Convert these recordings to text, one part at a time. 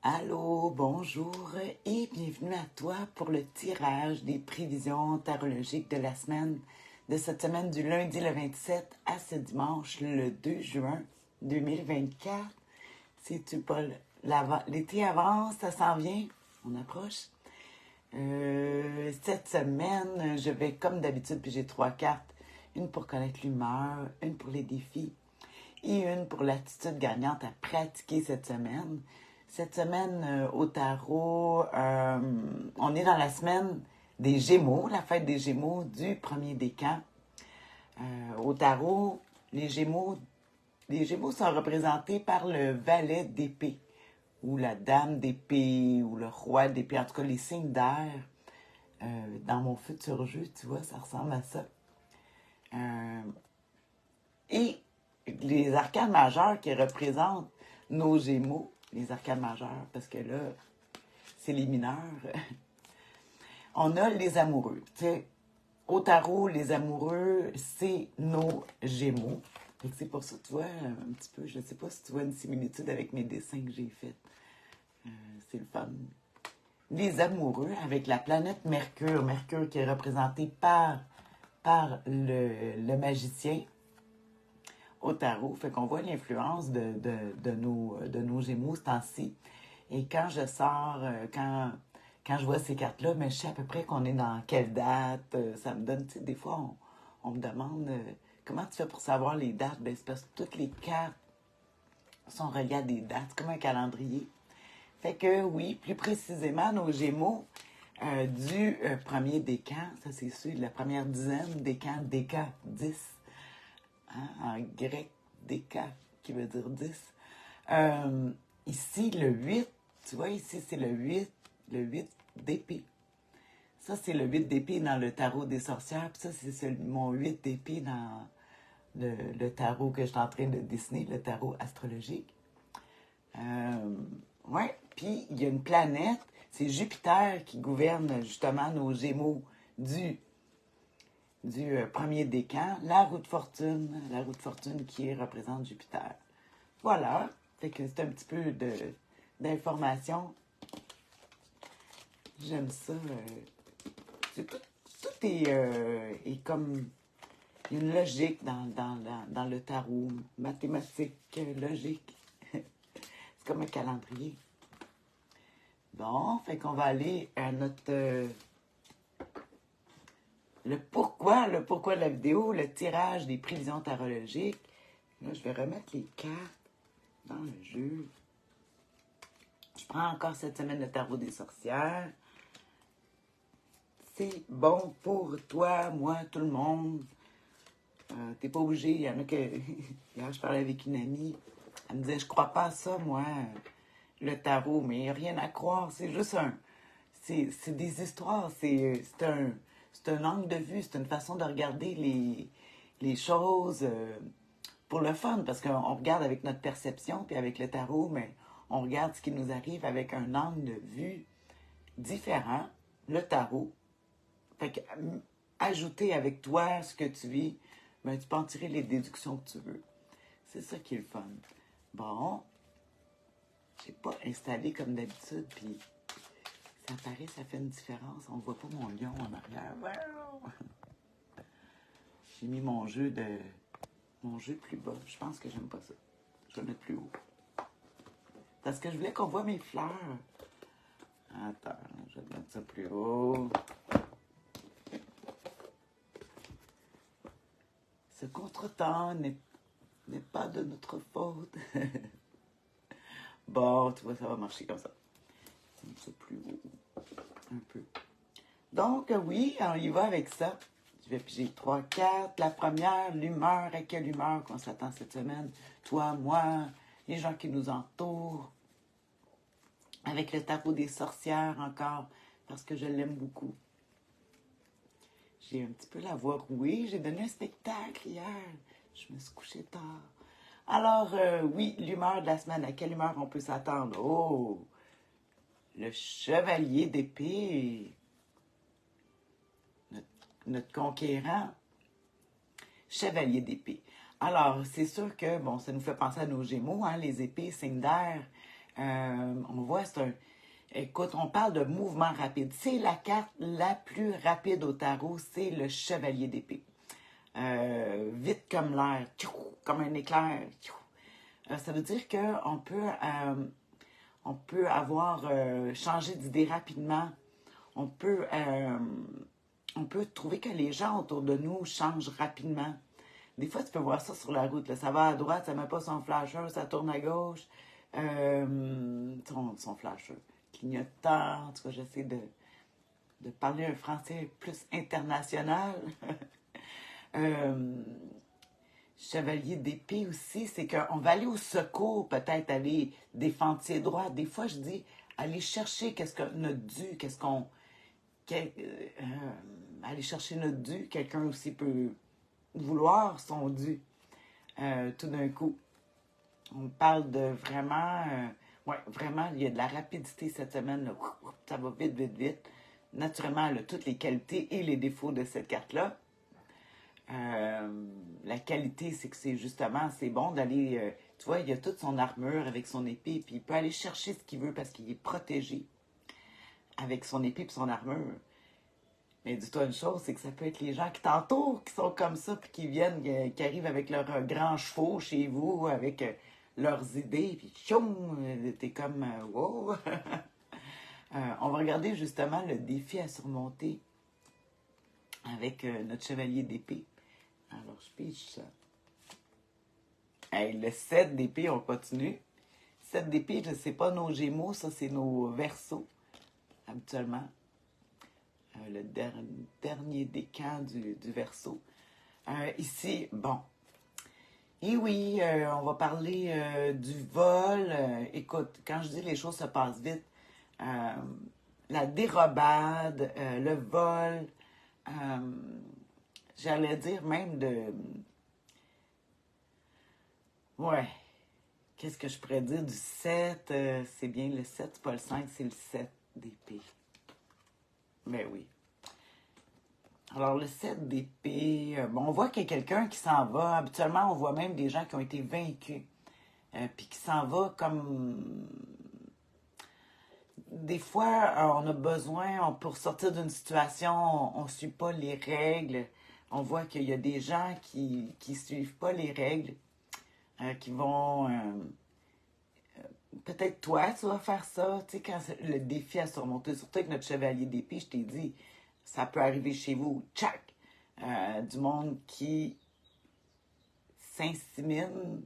Allô, bonjour et bienvenue à toi pour le tirage des prévisions tarologiques de la semaine, de cette semaine du lundi le 27 à ce dimanche le 2 juin 2024. Sais-tu pas, l'été avance, ça s'en vient, on approche. Cette semaine, je vais comme d'habitude, puis j'ai 3 cartes, une pour connaître l'humeur, une pour les défis et une pour l'attitude gagnante à pratiquer cette semaine. Cette semaine, au tarot, on est dans la semaine des Gémeaux, la fête des Gémeaux du premier décan. Au tarot, les Gémeaux sont représentés par le valet d'épée, ou la dame d'épée, ou le roi d'épée, en tout cas les signes d'air. Dans mon futur jeu, tu vois, ça ressemble à ça. Et les arcanes majeures qui représentent nos Gémeaux, les arcanes majeures, parce que là, c'est les mineurs. On a les amoureux. Tu sais, au tarot, les amoureux, c'est nos Gémeaux. C'est pour ça, tu vois, un petit peu, je ne sais pas si tu vois une similitude avec mes dessins que j'ai faits. C'est le fun. Les amoureux, avec la planète Mercure, Mercure qui est représenté par le magicien au tarot. Fait qu'on voit l'influence de nos Gémeaux ce temps-ci. Et quand je sors, quand je vois ces cartes-là, mais je sais à peu près qu'on est dans quelle date. Ça me donne, tu sais, des fois, on me demande comment tu fais pour savoir les dates. Ben, c'est parce que toutes les cartes sont reliées à des dates, comme un calendrier. Fait que oui, plus précisément, nos Gémeaux du premier décan, ça c'est sûr, de la première dizaine, décan 10, hein, en grec, déca, qui veut dire 10. Ici, le 8, tu vois, ici c'est le 8 d'épée. Ça, c'est le 8 d'épée dans le tarot des sorcières, puis ça, c'est mon 8 d'épée dans le tarot que je suis en train de dessiner, le tarot astrologique. Ouais, puis il y a une planète, c'est Jupiter qui gouverne justement nos Gémeaux du premier décan, la roue de fortune qui représente Jupiter. Voilà, fait que c'est un petit peu d'informations. J'aime ça. Tout est comme une logique dans le tarot, mathématique, logique. C'est comme un calendrier. Bon, fait qu'on va aller à notre... le pourquoi de la vidéo, le tirage des prévisions tarologiques. Là, je vais remettre les cartes dans le jeu. Je prends encore cette semaine le tarot des sorcières. C'est bon pour toi, moi, tout le monde. T'es pas obligé. Il y en a que... Hier, je parlais avec une amie. Elle me disait, je crois pas à ça, moi, le tarot. Mais il n'y a rien à croire. C'est juste c'est des histoires. C'est un angle de vue. C'est une façon de regarder les choses pour le fun. Parce qu'on regarde avec notre perception, puis avec le tarot, mais on regarde ce qui nous arrive avec un angle de vue différent. Le tarot. Fait que, ajouter avec toi ce que tu vis, ben, tu peux en tirer les déductions que tu veux. C'est ça qui est le fun. Bon, j'ai pas installé comme d'habitude, puis ça paraît, ça fait une différence. On voit pas mon lion en arrière. Wow! J'ai mis mon jeu plus bas. Je pense que j'aime pas ça. Je vais le mettre plus haut. Parce que je voulais qu'on voit mes fleurs. Attends, je vais mettre ça plus haut. Ce contretemps n'est pas de notre faute. Bon, tu vois, ça va marcher comme ça. C'est plus haut. Un peu. Donc, oui, on y va avec ça. Je vais piger 3 cartes. La première, l'humeur. À quelle humeur qu'on s'attend cette semaine? Toi, moi, les gens qui nous entourent. Avec le tarot des sorcières encore, parce que je l'aime beaucoup. J'ai un petit peu la voix rouée. J'ai donné un spectacle hier. Je me suis couchée tard. Alors, oui, l'humeur de la semaine. À quelle humeur on peut s'attendre? Oh! Le chevalier d'épée. Notre conquérant. Chevalier d'épée. Alors, c'est sûr que, bon, ça nous fait penser à nos Gémeaux, hein, les épées, signes d'air. On voit, c'est un... Écoute, on parle de mouvement rapide. C'est la carte la plus rapide au tarot, c'est le chevalier d'épée. Vite comme l'air, comme un éclair. Ça veut dire on peut avoir changé d'idée rapidement. On peut, on peut trouver que les gens autour de nous changent rapidement. Des fois, tu peux voir ça sur la route. Là. Ça va à droite, ça ne met pas son flasher, ça tourne à gauche. Son flasher. Clignotant. En tout cas, j'essaie de parler un français plus international. Chevalier d'épée aussi, c'est qu'on va aller au secours, peut-être aller défendre ses droits. Des fois, je dis, aller chercher qu'est-ce que notre dû, aller chercher notre dû. Quelqu'un aussi peut vouloir son dû tout d'un coup. On parle de vraiment, ouais, vraiment, il y a de la rapidité cette semaine. Là. Ça va vite, vite, vite. Naturellement, elle a toutes les qualités et les défauts de cette carte-là. La qualité, c'est que c'est bon d'aller, tu vois, il a toute son armure avec son épée, puis il peut aller chercher ce qu'il veut parce qu'il est protégé avec son épée et son armure. Mais dis-toi une chose, c'est que ça peut être les gens qui t'entourent, qui sont comme ça, puis qui viennent, qui arrivent avec leurs grands chevaux chez vous, avec leurs idées, puis tchoum, t'es comme, wow! On va regarder justement le défi à surmonter avec notre chevalier d'épée. Alors, je pige ça. Hey, le 7 d'épée, on continue. 7 d'épée, je ne sais pas, nos Gémeaux, ça, c'est nos Verseaux, habituellement. Le dernier décan du Verseau. Ici, bon. Et oui, on va parler du vol. Écoute, quand je dis les choses se passent vite, la dérobade, le vol, j'allais dire même ouais, qu'est-ce que je pourrais dire du 7? C'est bien le 7, c'est pas le 5, c'est le 7 d'épée. Mais oui. Alors, le 7 d'épée, bon, on voit qu'il y a quelqu'un qui s'en va. Habituellement, on voit même des gens qui ont été vaincus. Puis qui s'en va comme... Des fois, on a besoin, pour sortir d'une situation, on ne suit pas les règles. On voit qu'il y a des gens qui suivent pas les règles, qui vont... peut-être toi, tu vas faire ça, tu sais, quand le défi à surmonter, surtout avec notre chevalier d'épée, je t'ai dit, ça peut arriver chez vous, tchac! Du monde qui s'insémine,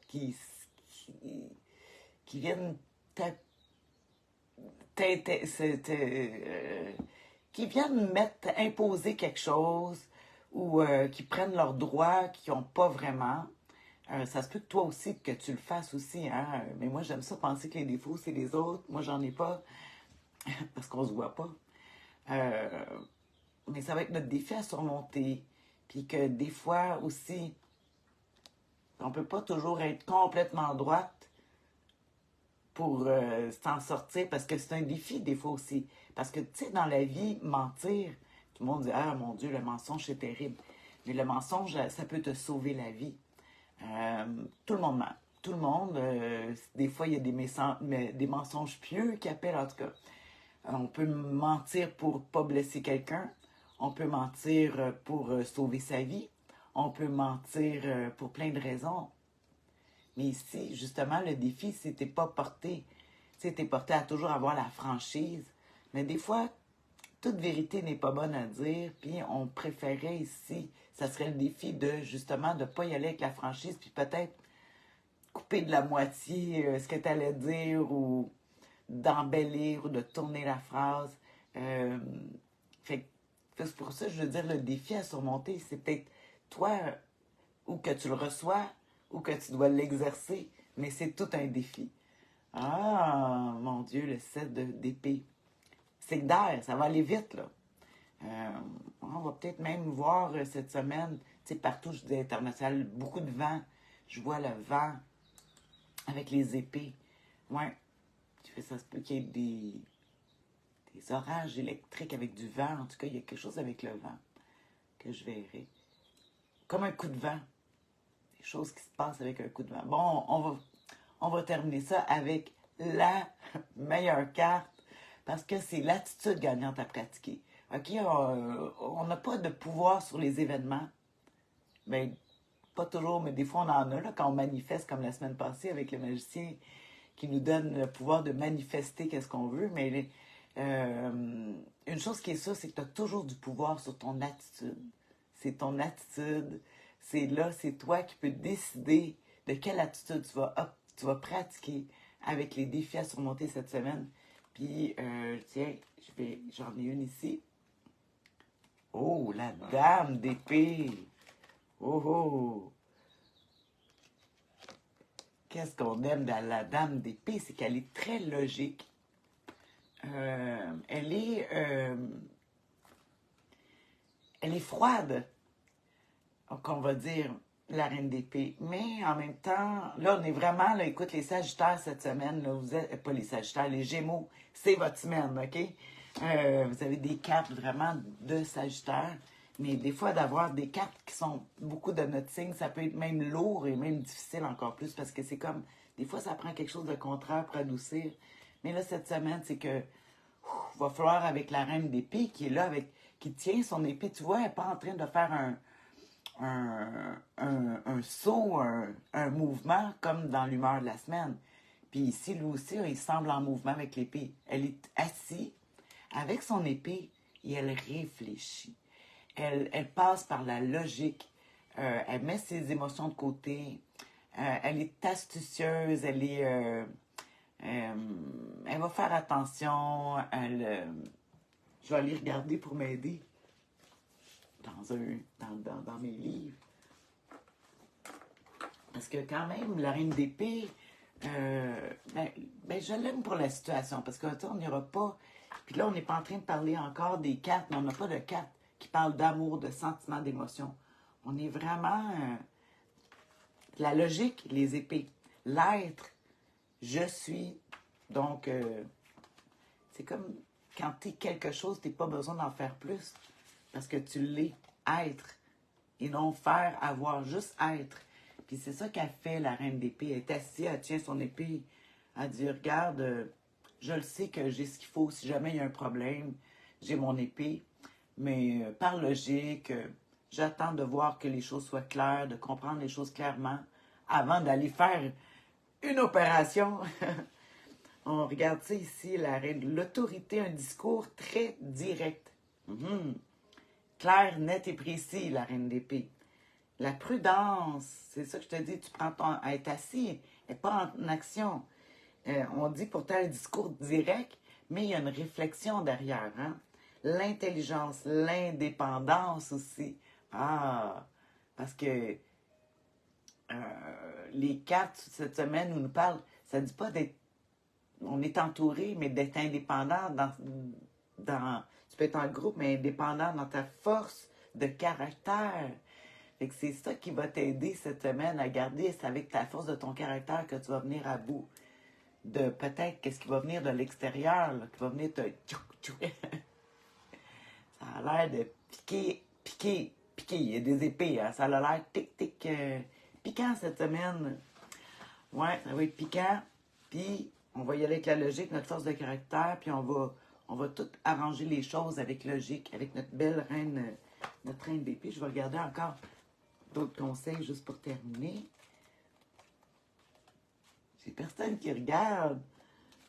qui, qui viennent qui viennent imposer quelque chose ou qui prennent leurs droits qu'ils n'ont pas vraiment. Ça se peut que toi aussi, que tu le fasses aussi, hein? Mais moi, j'aime ça penser que les défauts, c'est les autres. Moi, j'en ai pas, parce qu'on se voit pas. Mais ça va être notre défi à surmonter. Puis que des fois aussi, on peut pas toujours être complètement droite pour s'en sortir, parce que c'est un défi des fois aussi. Parce que, tu sais, dans la vie, mentir, tout le monde dit, ah mon Dieu, le mensonge, c'est terrible. Mais le mensonge, ça peut te sauver la vie. Tout le monde ment. Tout le monde. Des fois, il y a des mensonges pieux qui appellent, en tout cas. On peut mentir pour pas blesser quelqu'un. On peut mentir pour sauver sa vie. On peut mentir pour plein de raisons. Mais ici, justement, le défi, c'était pas porté. C'était porté à toujours avoir la franchise. Mais des fois, toute vérité n'est pas bonne à dire. Puis on préférait ici, ça serait le défi de, justement, de ne pas y aller avec la franchise. Puis peut-être couper de la moitié ce que tu allais dire ou d'embellir ou de tourner la phrase. C'est pour ça que je veux dire, le défi à surmonter, c'est peut-être toi ou que tu le reçois ou que tu dois l'exercer, mais c'est tout un défi. Ah, mon Dieu, le 7 d'épée. C'est d'air, ça va aller vite, là. On va peut-être même voir cette semaine, tu sais, partout, je dis international, beaucoup de vent. Je vois le vent avec les épées. Ouais, ça se peut qu'il y ait des orages électriques avec du vent. En tout cas, il y a quelque chose avec le vent que je verrai. Comme un coup de vent. Des choses qui se passent avec un coup de vent. Bon, on va terminer ça avec la meilleure carte parce que c'est l'attitude gagnante à pratiquer. OK? On n'a pas de pouvoir sur les événements. Bien, pas toujours, mais des fois, on en a là, quand on manifeste, comme la semaine passée avec le magicien qui nous donne le pouvoir de manifester qu'est-ce qu'on veut. Mais une chose qui est sûre, c'est que tu as toujours du pouvoir sur ton attitude. C'est ton attitude. C'est là, c'est toi qui peux décider de quelle attitude tu vas pratiquer avec les défis à surmonter cette semaine. Puis, tiens, j'en ai une ici. Oh, la dame d'épée. Oh, oh. Qu'est-ce qu'on aime dans la dame d'épée, c'est qu'elle est très logique. Elle est froide, qu'on va dire, la reine d'épée. Mais en même temps, là, on est vraiment, là, écoute, les Sagittaires cette semaine, là, vous êtes, pas les Sagittaires, les Gémeaux, c'est votre semaine, OK? Vous avez des cartes vraiment de Sagittaire. Mais des fois, d'avoir des cartes qui sont beaucoup de notre signe, ça peut être même lourd et même difficile encore plus parce que c'est comme, des fois, ça prend quelque chose de contraire pour adoucir. Mais là, cette semaine, c'est que, va falloir avec la reine d'épée qui est là, qui tient son épée. Tu vois, elle n'est pas en train de faire un saut, un mouvement comme dans l'humeur de la semaine. Puis ici, lui aussi, il semble en mouvement avec l'épée. Elle est assise avec son épée et elle réfléchit. Elle passe par la logique. Elle met ses émotions de côté. Elle est astucieuse. Elle va faire attention. Je vais aller regarder pour m'aider dans mes livres. Parce que quand même, la reine d'épée, je l'aime pour la situation. Parce qu'on n'ira pas... Puis là, on n'est pas en train de parler encore des cartes, mais on n'a pas de cartes qui parlent d'amour, de sentiments, d'émotion. On est vraiment... la logique, les épées. L'être, je suis. Donc, c'est comme quand tu es quelque chose, tu n'as pas besoin d'en faire plus. Parce que tu l'es, être. Et non faire, avoir, juste être. Puis c'est ça qu'a fait la reine d'épée. Elle est assise, elle tient son épée. Elle dit, regarde, je le sais que j'ai ce qu'il faut. Si jamais il y a un problème, j'ai mon épée. Mais par logique, j'attends de voir que les choses soient claires, de comprendre les choses clairement avant d'aller faire une opération. On regarde ça ici, la reine. L'autorité, un discours très direct. Clair, net et précis, la reine d'épée. La prudence, c'est ça que je te dis, tu prends à être assis et pas en action. On dit pourtant un discours direct, mais il y a une réflexion derrière. Hein? L'intelligence, l'indépendance aussi. Ah, parce que les cartes cette semaine nous parlent, ça ne dit pas d'être, on est entouré, mais d'être indépendant tu peux être en groupe, mais indépendant dans ta force de caractère. Fait que c'est ça qui va t'aider cette semaine à garder, c'est avec ta force de ton caractère que tu vas venir à bout de peut-être qu'est-ce qui va venir de l'extérieur, là, qui va venir te... Ça a l'air de piquer. Il y a des épées, hein? Ça a l'air tic, piquant cette semaine. Ouais, ça va être piquant. Puis, on va y aller avec la logique, notre force de caractère, puis on va tout arranger les choses avec logique, avec notre belle reine, notre reine d'épée. Je vais regarder encore d'autres conseils juste pour terminer. J'ai personne qui regarde.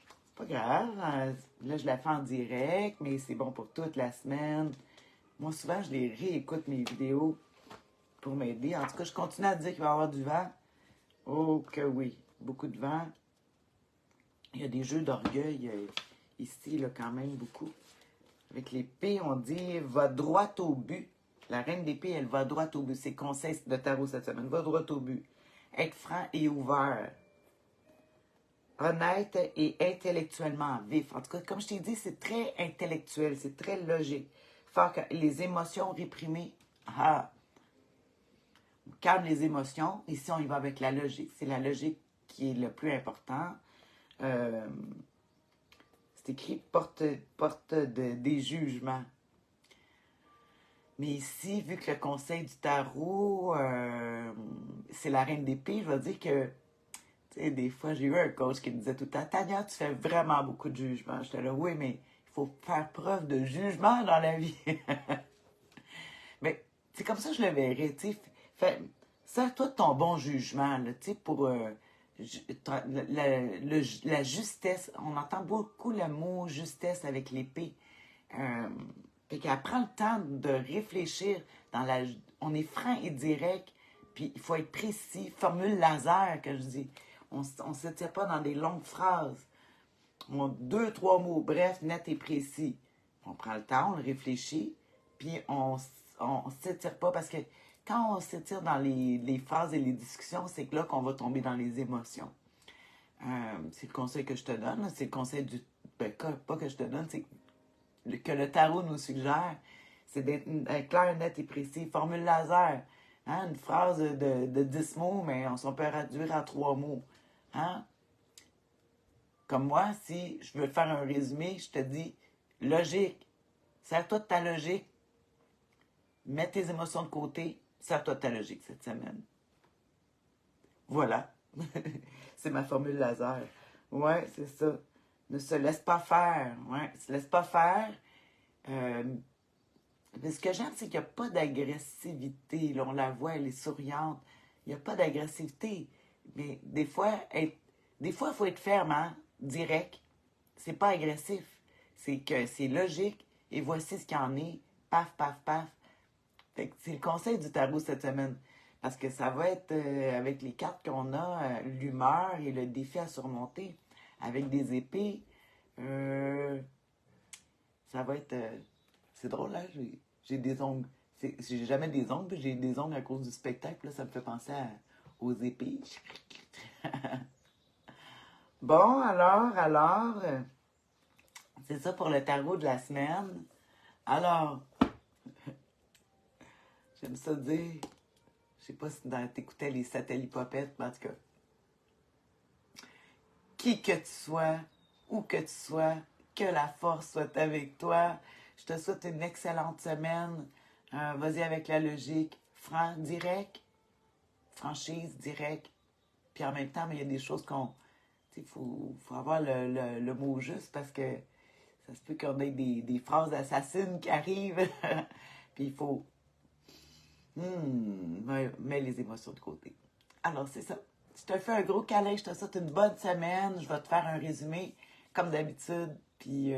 C'est pas grave. Là, je la fais en direct, mais c'est bon pour toute la semaine. Moi, souvent, je les réécoute, mes vidéos, pour m'aider. En tout cas, je continue à dire qu'il va y avoir du vent. Oh que oui, beaucoup de vent. Il y a des jeux d'orgueil ici, là, quand même, beaucoup. Avec l'épée, on dit « va droit au but ». La reine d'épée, elle va droit au but. C'est conseil de tarot cette semaine. Va droit au but. Être franc et ouvert. Honnête et intellectuellement vif. En tout cas, comme je t'ai dit, c'est très intellectuel, c'est très logique. Faire que les émotions réprimées, on calme les émotions. Ici, on y va avec la logique. C'est la logique qui est le plus important. C'est écrit porte des jugements. Mais ici, vu que le conseil du tarot, c'est la reine d'épée, je vais dire que Tu sais, des fois, j'ai eu un coach qui me disait tout le temps, Tania, tu fais vraiment beaucoup de jugement. J'étais là, oui, mais il faut faire preuve de jugement dans la vie. Mais c'est comme ça que je le verrais, tu sais. Sers-toi de ton bon jugement, là, tu sais, pour la justesse. On entend beaucoup le mot justesse avec l'épée. Fait qu'elle prend le temps de réfléchir dans la. On est franc et direct, puis il faut être précis. Formule laser, que je dis. On ne s'étire pas dans des longues phrases. Deux, trois mots, bref, net et précis. On prend le temps, on le réfléchit, puis on ne s'étire pas parce que quand on s'étire dans les phrases et les discussions, c'est que là qu'on va tomber dans les émotions. C'est le conseil que je te donne, c'est le conseil du. Ben, pas que je te donne, c'est que le tarot nous suggère, c'est d'être clair, net et précis. Formule laser. Hein? Une phrase de 10 mots, mais on peut réduire à 3 mots. Hein? Comme moi, si je veux faire un résumé, je te dis logique. Sers-toi de ta logique. Mets tes émotions de côté. Sers-toi de ta logique cette semaine. Voilà. C'est ma formule laser. Ouais, c'est ça. Ne se laisse pas faire. Ouais, ne se laisse pas faire. Mais ce que j'aime, c'est qu'il n'y a pas d'agressivité. Là, on la voit, elle est souriante. Il n'y a pas d'agressivité. Mais des fois, il faut être ferme, hein? Direct. C'est pas agressif. C'est que c'est logique. Et voici ce qu'il y en est. Paf, paf, paf. Fait que c'est le conseil du tarot cette semaine. Parce que ça va être, avec les cartes qu'on a, l'humeur et le défi à surmonter. Avec des épées, ça va être... c'est drôle, là. J'ai des ongles. J'ai jamais des ongles, j'ai des ongles à cause du spectacle. Là, ça me fait penser aux épées. Bon, alors, c'est ça pour le tarot de la semaine. Alors, j'aime ça dire, je sais pas si t'écoutais les satellipopettes, mais en tout cas, qui que tu sois, où que tu sois, que la force soit avec toi. Je te souhaite une excellente semaine. Vas-y avec la logique. Franc, direct, franchise, direct. Puis en même temps, mais il y a des choses qu'on... Il faut avoir le mot juste parce que ça se peut qu'on ait des phrases assassines qui arrivent. Puis il faut... mets les émotions de côté. Alors, c'est ça. Je te fais un gros câlin. Je te souhaite une bonne semaine. Je vais te faire un résumé comme d'habitude. Puis,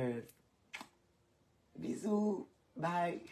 bisous. Bye.